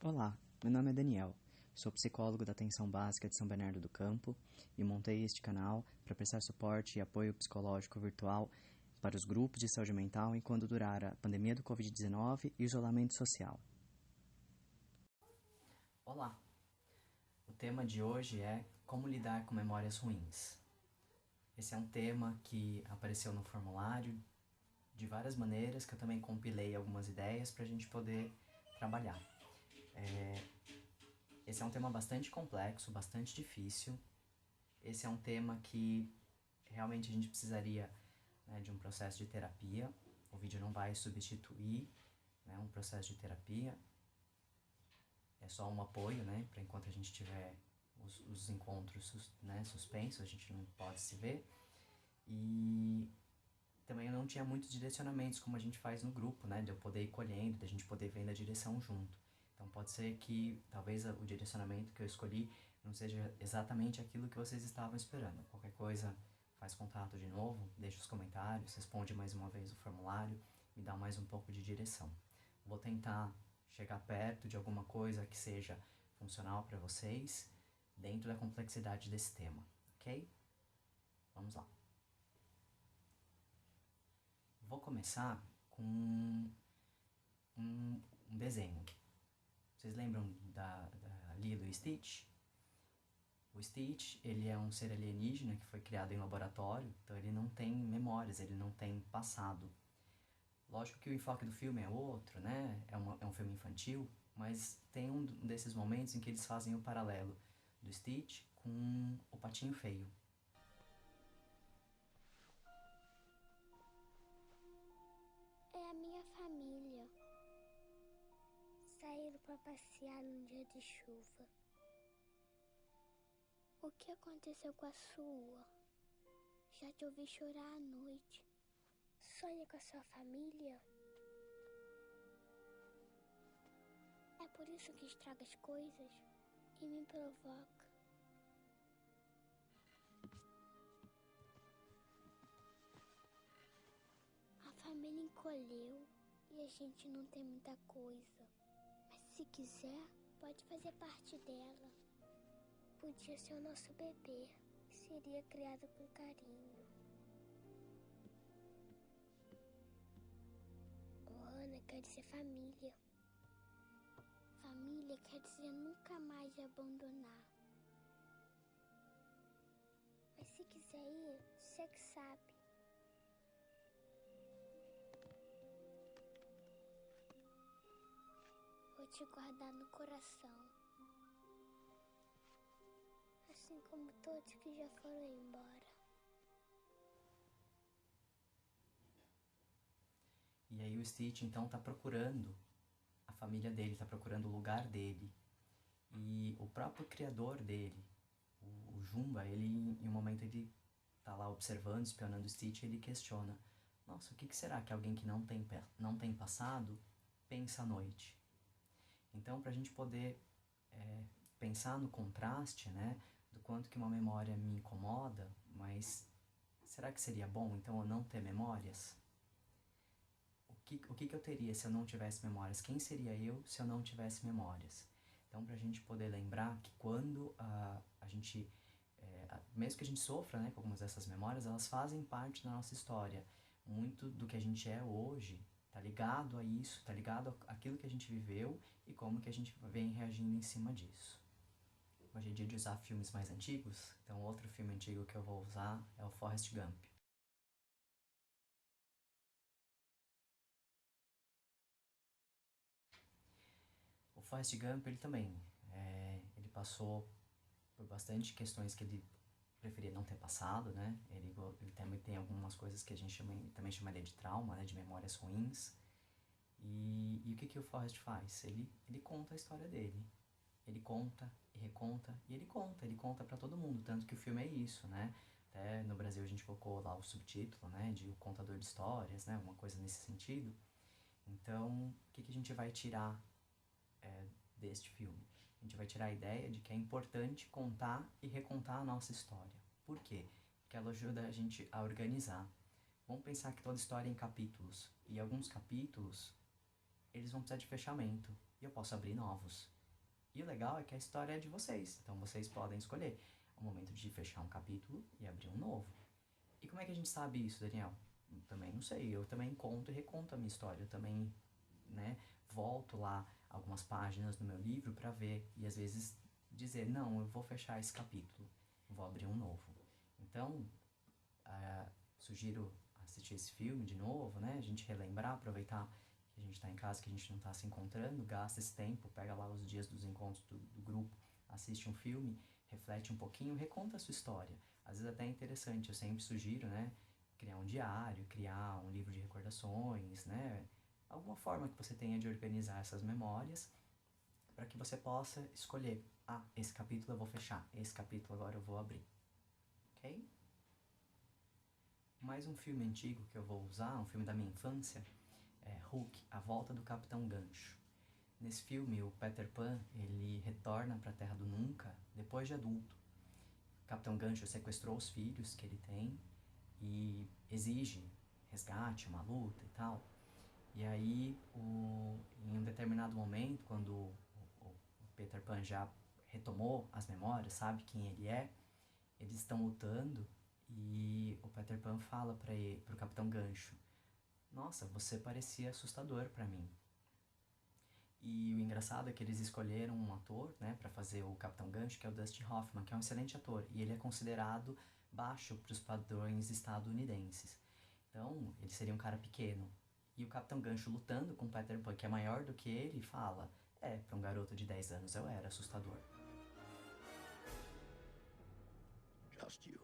Olá, meu nome é Daniel, sou psicólogo da Atenção Básica de São Bernardo do Campo e montei este canal para prestar suporte e apoio psicológico virtual para os grupos de saúde mental enquanto durar a pandemia do Covid-19 e o isolamento social. Olá, o tema de hoje é como lidar com memórias ruins. Esse é um tema que apareceu no formulário de várias maneiras, que eu também compilei algumas ideias para a gente poder trabalhar. Esse é um tema bastante complexo, bastante difícil. Esse é um tema que realmente a gente precisaria, de um processo de terapia. O vídeo não vai substituir, um processo de terapia. É só um apoio, para enquanto a gente tiver os encontros suspensos, a gente não pode se ver. E também eu não tinha muitos direcionamentos, como a gente faz no grupo, de eu poder ir colhendo, de a gente poder ver a direção junto. Então pode ser que talvez o direcionamento que eu escolhi não seja exatamente aquilo que vocês estavam esperando. Qualquer coisa, faz contato de novo, deixa os comentários, responde mais uma vez o formulário, me dá mais um pouco de direção. Vou tentar chegar perto de alguma coisa que seja funcional para vocês, dentro da complexidade desse tema, ok? Vamos lá. Vou começar com um desenho. Vocês lembram da Lilo e Stitch? O Stitch, ele é um ser alienígena que foi criado em laboratório, então ele não tem memórias, ele não tem passado. Lógico que o enfoque do filme é outro, é um filme infantil, mas tem um desses momentos em que eles fazem o paralelo do Stitch com o Patinho Feio. É a minha família. Saíram para passear num dia de chuva. O que aconteceu com a sua? Já te ouvi chorar à noite. Sonha com a sua família? É por isso que estraga as coisas e me provoca. A família encolheu e a gente não tem muita coisa. Mas se quiser, pode fazer parte dela. Podia ser o nosso bebê. Seria criado com carinho. Ohana quer dizer família. Família quer dizer nunca mais abandonar. Mas se quiser ir, você que sabe. Vou te guardar no coração. Assim como todos que já foram embora. E aí o Stitch então tá procurando a família dele, tá procurando o lugar dele. E o próprio criador dele, o Jumba, ele em um momento ele tá lá observando, espionando o Stitch, e ele questiona: nossa, o que será que alguém que não tem passado pensa à noite? Então, pra gente poder pensar no contraste, do quanto que uma memória me incomoda, mas será que seria bom então eu não ter memórias? O que eu teria se eu não tivesse memórias? Quem seria eu se eu não tivesse memórias? Então, pra gente poder lembrar que quando a gente, mesmo que a gente sofra, com algumas dessas memórias, elas fazem parte da nossa história. Muito do que a gente é hoje tá ligado a isso, tá ligado àquilo que a gente viveu e como que a gente vem reagindo em cima disso. Hoje é dia de usar filmes mais antigos, então outro filme antigo que eu vou usar é o Forrest Gump. O Forrest Gump, ele também, ele passou por bastante questões que ele preferia não ter passado, Ele também tem algumas coisas que a gente também chamaria de trauma, de memórias ruins. E o que o Forrest faz? Ele conta a história dele. Ele conta e reconta, e ele conta pra todo mundo, tanto que o filme é isso, Até no Brasil a gente colocou lá o subtítulo, de O Contador de Histórias, alguma coisa nesse sentido. Então, o que a gente vai tirar deste filme? A gente vai tirar a ideia de que é importante contar e recontar a nossa história. Por quê? Porque ela ajuda a gente a organizar. Vamos pensar que toda história é em capítulos, e alguns capítulos, eles vão precisar de fechamento. e eu posso abrir novos. E o legal é que a história é de vocês, então vocês podem escolher o momento de fechar um capítulo e abrir um novo. E como é que a gente sabe isso, Daniel? Eu também não sei, eu também conto e reconto a minha história, eu também, né, volto lá algumas páginas do meu livro para ver e às vezes dizer, não, eu vou fechar esse capítulo, vou abrir um novo. Então, sugiro assistir esse filme de novo, né, a gente relembrar, aproveitar que a gente está em casa, que a gente não está se encontrando, gasta esse tempo, pega lá os dias dos encontros do grupo, assiste um filme, reflete um pouquinho, reconta a sua história. Às vezes até é interessante, eu sempre sugiro, né, criar um diário, criar um livro de recordações, né, alguma forma que você tenha de organizar essas memórias para que você possa escolher, esse capítulo eu vou fechar, esse capítulo agora eu vou abrir, ok? Mais um filme antigo que eu vou usar, um filme da minha infância, é Hook, A Volta do Capitão Gancho. Nesse filme, o Peter Pan, ele retorna para a Terra do Nunca depois de adulto. O Capitão Gancho sequestrou os filhos que ele tem e exige resgate, uma luta e tal. E aí, em um determinado momento, quando o Peter Pan já retomou as memórias, sabe quem ele é, eles estão lutando e o Peter Pan fala pro Capitão Gancho, nossa, você parecia assustador pra mim. E o engraçado é que eles escolheram um ator, né, para fazer o Capitão Gancho, que é o Dustin Hoffman, que é um excelente ator, e ele é considerado baixo para os padrões estadunidenses. Então, ele seria um cara pequeno. E o Capitão Gancho lutando com o Peter Pan, que é maior do que ele, fala, para um garoto de 10 anos eu era assustador. Just you.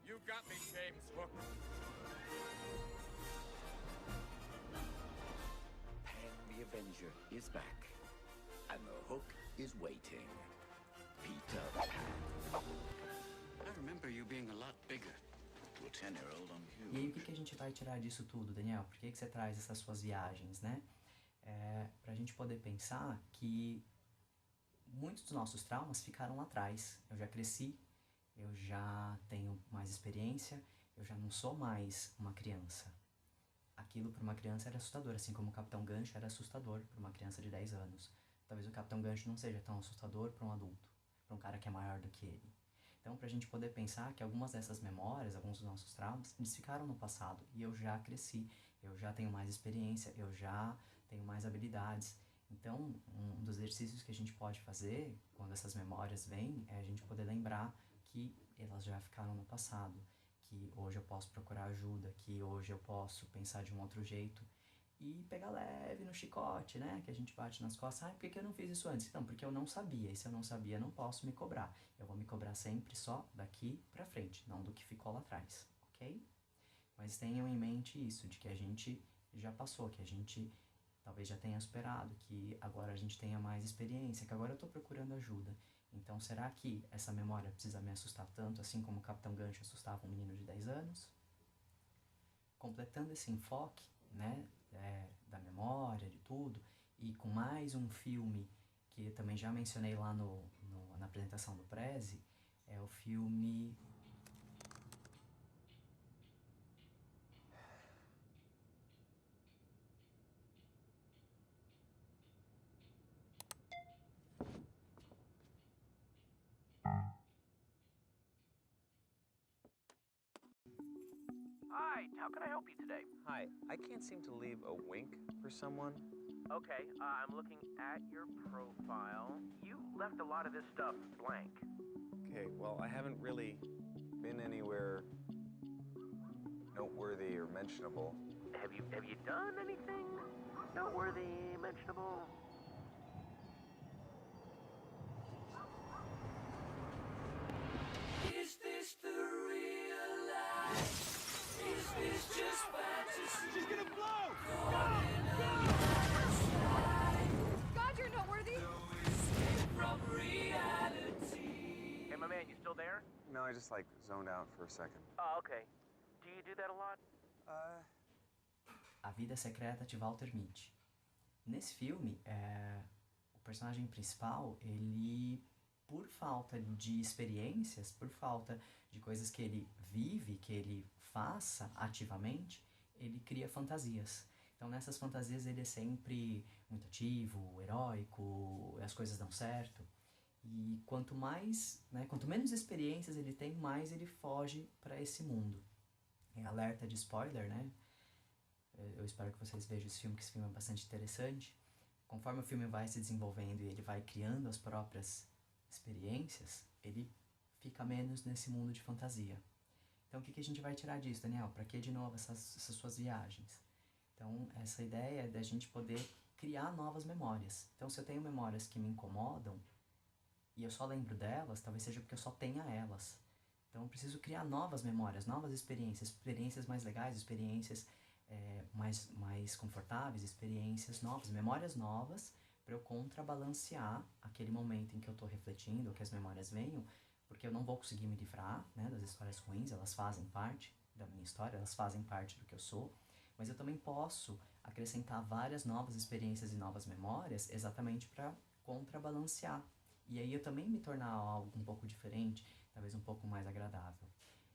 You got me, James Hook. Pan the Avenger is back, and the Hook is waiting. Peter Pan. I remember you being a lot bigger. To a 10-year-old, I'm huge. E aí, o que a gente vai tirar disso tudo, Daniel? Por que você traz essas suas viagens, né? Pra gente poder pensar que muitos dos nossos traumas ficaram lá atrás. Eu já cresci, eu já tenho mais experiência, eu já não sou mais uma criança. Aquilo para uma criança era assustador, assim como o Capitão Gancho era assustador para uma criança de 10 anos. Talvez o Capitão Gancho não seja tão assustador para um adulto, para um cara que é maior do que ele. Então, pra gente poder pensar que algumas dessas memórias, alguns dos nossos traumas, eles ficaram no passado e eu já cresci, eu já tenho mais experiência, eu já tenho mais habilidades. Então, um dos exercícios que a gente pode fazer quando essas memórias vêm é a gente poder lembrar que elas já ficaram no passado, que hoje eu posso procurar ajuda, que hoje eu posso pensar de um outro jeito e pegar leve no chicote, né? Que a gente bate nas costas. Por que eu não fiz isso antes? Então, porque eu não sabia. E se eu não sabia, não posso me cobrar. Eu vou me cobrar sempre só daqui pra frente, não do que ficou lá atrás, ok? Mas tenham em mente isso, de que a gente já passou, que a gente talvez já tenha superado, que agora a gente tenha mais experiência, que agora eu tô procurando ajuda. Então, será que essa memória precisa me assustar tanto, assim como o Capitão Gancho assustava um menino de 10 anos? Completando esse enfoque, né, da memória, de tudo, e com mais um filme que eu também já mencionei lá na apresentação do Prezi, é o filme... Hi, how can I help you today? Hi, I can't seem to leave a wink for someone. Okay, I'm looking at your profile. You left a lot of this stuff blank. Okay, well, I haven't really been anywhere noteworthy or mentionable. Have you done anything noteworthy, mentionable? Is this the real life? Is this just fantasy? She's gonna blow! God, you're noteworthy! From reality. Hey, my man, you still there? No, I just zoned out for a second. Oh, okay. Do you do that a lot? A Vida Secreta de Walter Mitty. Nesse filme, o personagem principal, ele, por falta de experiências, por falta de coisas que ele vive, que ele faça ativamente, ele cria fantasias. Então nessas fantasias ele é sempre muito ativo, heróico, as coisas dão certo. E quanto mais, né, quanto menos experiências ele tem, mais ele foge para esse mundo. Alerta de spoiler, né? Eu espero que vocês vejam esse filme, que esse filme é bastante interessante. Conforme o filme vai se desenvolvendo e ele vai criando as próprias experiências, ele fica menos nesse mundo de fantasia. Então o que a gente vai tirar disso, Daniel? Para que de novo essas suas viagens? Então essa ideia é da gente poder criar novas memórias. Então se eu tenho memórias que me incomodam e eu só lembro delas, talvez seja porque eu só tenha elas. Então eu preciso criar novas memórias, novas experiências, experiências mais legais, experiências mais confortáveis, experiências novas, memórias novas, para eu contrabalancear aquele momento em que eu estou refletindo, ou que as memórias venham, porque eu não vou conseguir me livrar, né, das histórias ruins, elas fazem parte da minha história, elas fazem parte do que eu sou, mas eu também posso acrescentar várias novas experiências e novas memórias exatamente para contrabalancear. E aí eu também me tornar algo um pouco diferente, talvez um pouco mais agradável.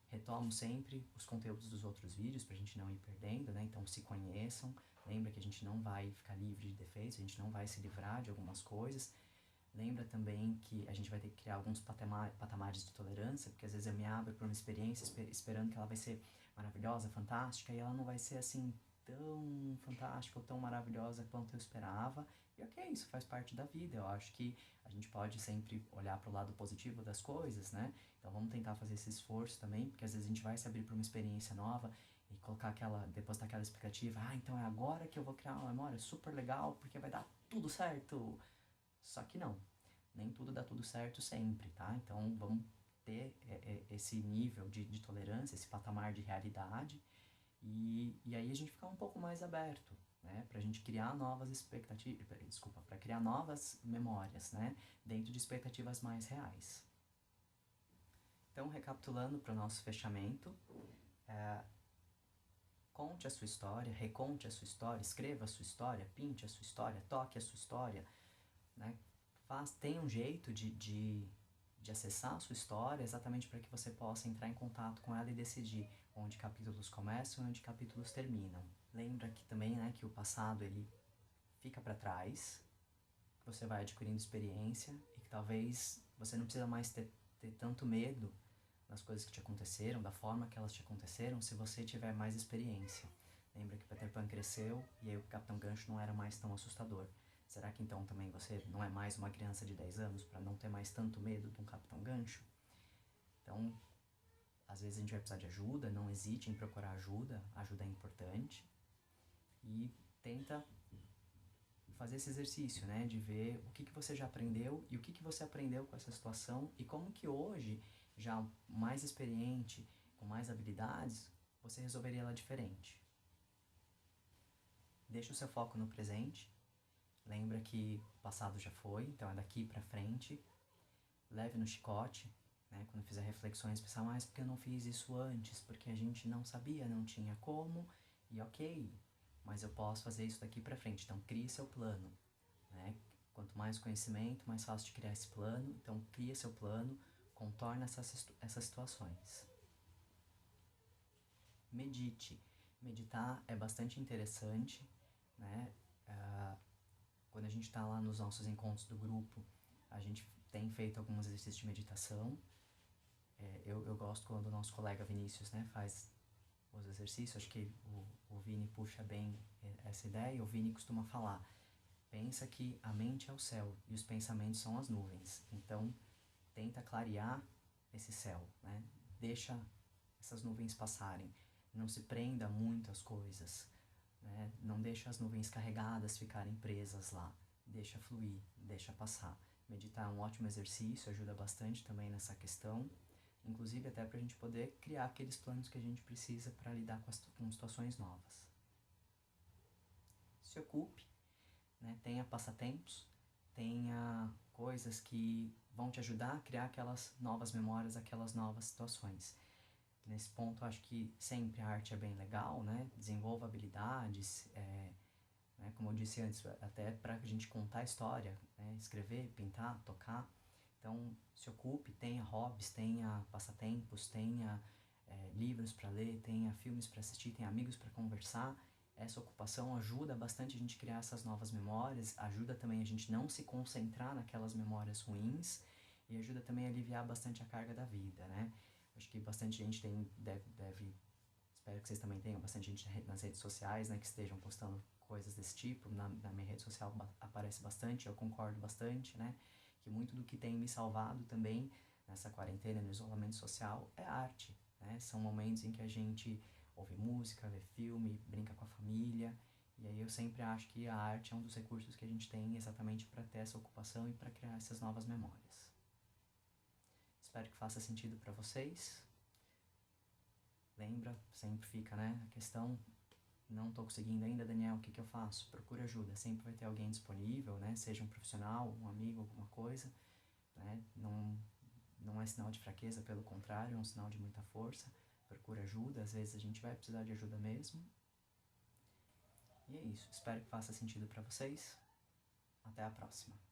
Retomo sempre os conteúdos dos outros vídeos pra gente não ir perdendo, né? Então se conheçam, lembra que a gente não vai ficar livre de defeitos, a gente não vai se livrar de algumas coisas. Lembra também que a gente vai ter que criar alguns patamares de tolerância, porque às vezes eu me abro para uma experiência esperando que ela vai ser maravilhosa, fantástica, e ela não vai ser assim tão fantástica ou tão maravilhosa quanto eu esperava. E ok, isso faz parte da vida. Eu acho que a gente pode sempre olhar para o lado positivo das coisas, né? Então vamos tentar fazer esse esforço também, porque às vezes a gente vai se abrir para uma experiência nova e colocar depositar aquela expectativa, então é agora que eu vou criar uma memória super legal, porque vai dar tudo certo. Só que não, nem tudo dá tudo certo sempre, tá? Então vamos ter esse nível de tolerância, esse patamar de realidade, e aí a gente ficar um pouco mais aberto, né? Pra gente criar novas expectativas, para criar novas memórias, né? Dentro de expectativas mais reais. Então, recapitulando para o nosso fechamento, conte a sua história, reconte a sua história, escreva a sua história, pinte a sua história, toque a sua história, né? Tenha um jeito de acessar a sua história exatamente para que você possa entrar em contato com ela e decidir onde capítulos começam e onde capítulos terminam. Lembra que também, né, que o passado ele fica para trás, que você vai adquirindo experiência e que talvez você não precisa mais ter tanto medo das coisas que te aconteceram, da forma que elas te aconteceram, se você tiver mais experiência. Lembra que Peter Pan cresceu e aí o Capitão Gancho não era mais tão assustador. Será que então também você não é mais uma criança de 10 anos para não ter mais tanto medo de um Capitão Gancho? Então, às vezes a gente vai precisar de ajuda, não hesite em procurar ajuda, ajuda é importante. E tenta fazer esse exercício, né, de ver o que você já aprendeu e o que você aprendeu com essa situação e como que hoje, já mais experiente, com mais habilidades, você resolveria ela diferente. Deixa o seu foco no presente. Lembra que o passado já foi, então é daqui pra frente. Leve no chicote, né? Quando fizer reflexões, pensar mais porque eu não fiz isso antes, porque a gente não sabia, não tinha como, e ok, mas eu posso fazer isso daqui pra frente. Então crie seu plano, né? Quanto mais conhecimento, mais fácil de criar esse plano. Então cria seu plano, contorna essas situações. Medite. Meditar é bastante interessante, né? Quando a gente está lá nos nossos encontros do grupo, a gente tem feito alguns exercícios de meditação. Eu gosto quando o nosso colega Vinícius, né, faz os exercícios. Acho que o Vini puxa bem essa ideia. O Vini costuma falar, pensa que a mente é o céu e os pensamentos são as nuvens. Então, tenta clarear esse céu, né? Deixa essas nuvens passarem. Não se prenda muito às coisas, né? Não deixa as nuvens carregadas ficarem presas lá. Deixa fluir, deixa passar. Meditar é um ótimo exercício, ajuda bastante também nessa questão. Inclusive até para a gente poder criar aqueles planos que a gente precisa para lidar com situações novas. Se ocupe, né? Tenha passatempos, tenha coisas que vão te ajudar a criar aquelas novas memórias, aquelas novas situações. Nesse ponto, acho que sempre a arte é bem legal, né? Desenvolva habilidades, né? Como eu disse antes, até para a gente contar a história, né? Escrever, pintar, tocar. Então, se ocupe, tenha hobbies, tenha passatempos, tenha livros para ler, tenha filmes para assistir, tenha amigos para conversar. essa ocupação ajuda bastante a gente a criar essas novas memórias, ajuda também a gente não se concentrar naquelas memórias ruins e ajuda também a aliviar bastante a carga da vida, né? Acho que bastante gente deve espero que vocês também tenham bastante gente nas redes sociais, né, que estejam postando coisas desse tipo. Na minha rede social aparece bastante, eu concordo bastante, né, que muito do que tem me salvado também nessa quarentena, no isolamento social, é arte, né? São momentos em que a gente ouve música, vê filme, brinca com a família, e aí eu sempre acho que a arte é um dos recursos que a gente tem exatamente para ter essa ocupação e para criar essas novas memórias. Espero que faça sentido para vocês. Lembra, sempre fica, né, a questão, não tô conseguindo ainda, Daniel, o que eu faço? Procura ajuda, sempre vai ter alguém disponível, né, seja um profissional, um amigo, alguma coisa, né, não é sinal de fraqueza, pelo contrário, é um sinal de muita força. Procura ajuda, às vezes a gente vai precisar de ajuda mesmo. E é isso, espero que faça sentido para vocês. Até a próxima.